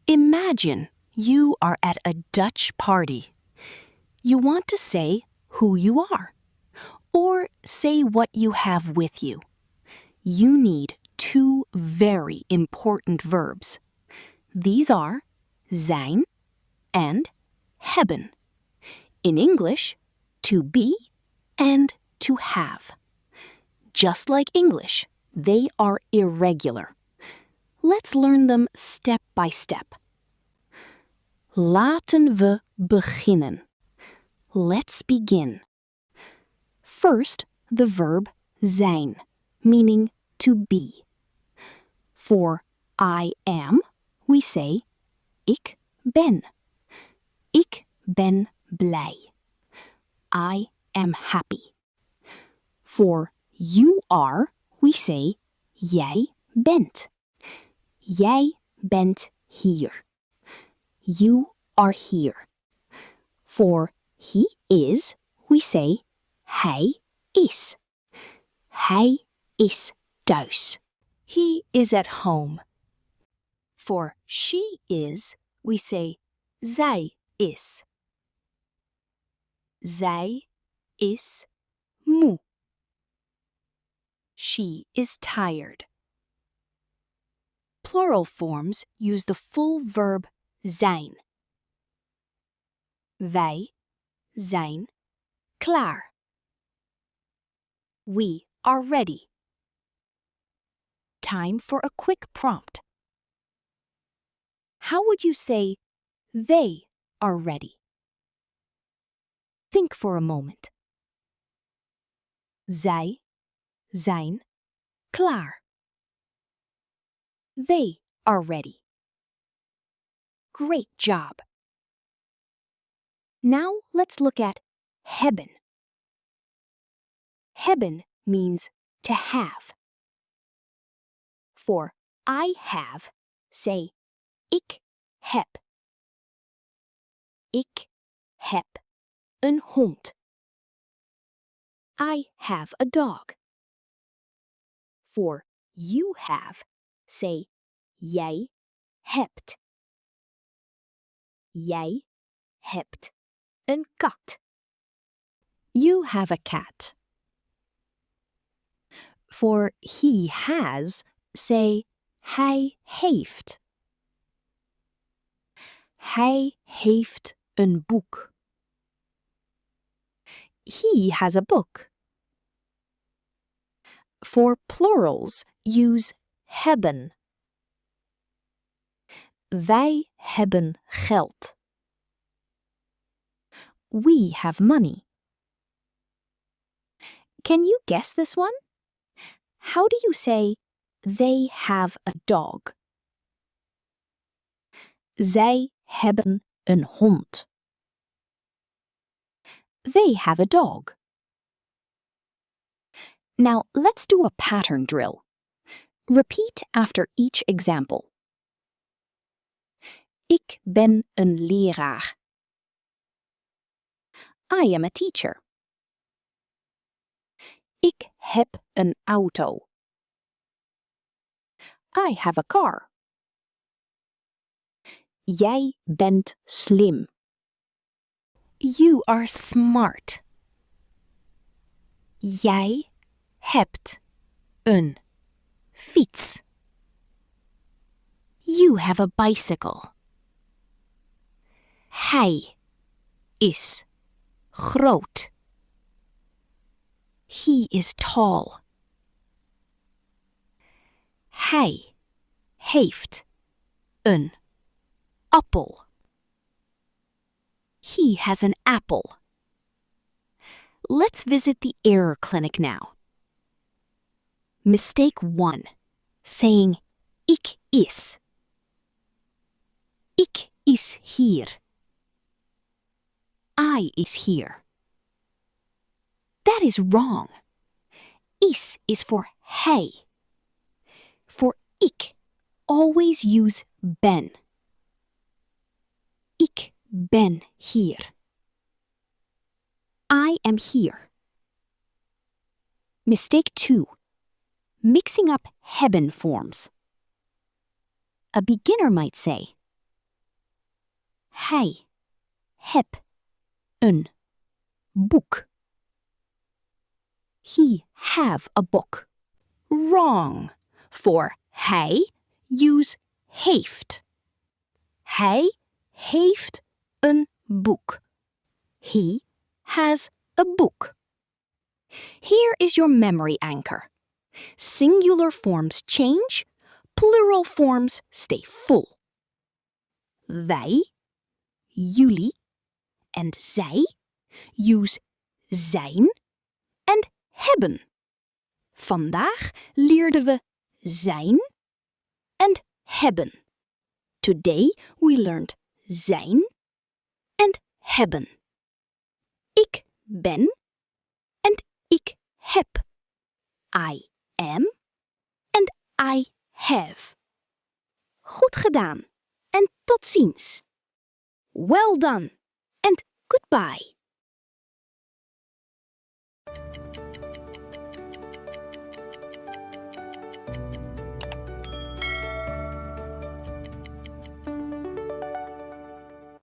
Imagine you are at a Dutch party. You want to say who you are, or say what you have with you. You need two very important verbs. These are zijn and hebben. In English, to be and to have. Just like English, they are irregular. Let's learn them step by step. Laten we beginnen. Let's begin. First, the verb zijn, meaning to be. For I am, we say ik ben. Ik ben blij. I am happy. For you are, we say jij bent. Jij bent hier. You are here. For he is, we say hij is. Hij is thuis. He is at home. For she is, we say zij is. Zij is moe. She is tired. Plural forms use the full verb zijn. Wij zijn klaar. We are ready. Time for a quick prompt. How would you say they are ready? Think for a moment. Zij zijn klaar. They are ready. Great job. Now let's look at hebben. Hebben means to have. For I have, say ik heb. Ik heb een hond. I have a dog. For you have, say jij hebt. Jij hebt een kat. You have a cat. For he has, say hij heeft. Hij heeft een boek. He has a book. For plurals, use hebben. Wij hebben geld. We have money. Can you guess this one? How do you say they have a dog? Zij hebben een hond. They have a dog. Now let's do a pattern drill. Repeat after each example. Ik ben een leraar. I am a teacher. Ik heb een auto. I have a car. Jij bent slim. You are smart. Jij hebt een fiets. You have a bicycle. Hij is groot. He is tall. Hij heeft een appel. He has an apple. Let's visit the error clinic now. Mistake 1. Saying ik is. Ik is hier. I is here. That is wrong. Is for hij. For ik, always use ben. Ik ben hier. I am here. Mistake 2. Mixing up hebben forms. A beginner might say, Hij. Heb. Een. Boek. He have a book. Wrong. For hij, use heeft. Hij heeft een boek. He has a book. Here is your memory anchor. Singular forms change, plural forms stay full. Wij, jullie en zij use zijn and hebben. Vandaag leerden we zijn and hebben. Today we learned zijn and hebben. Ik ben and ik heb. I am and I have. Goed gedaan en tot ziens. Well done and goodbye.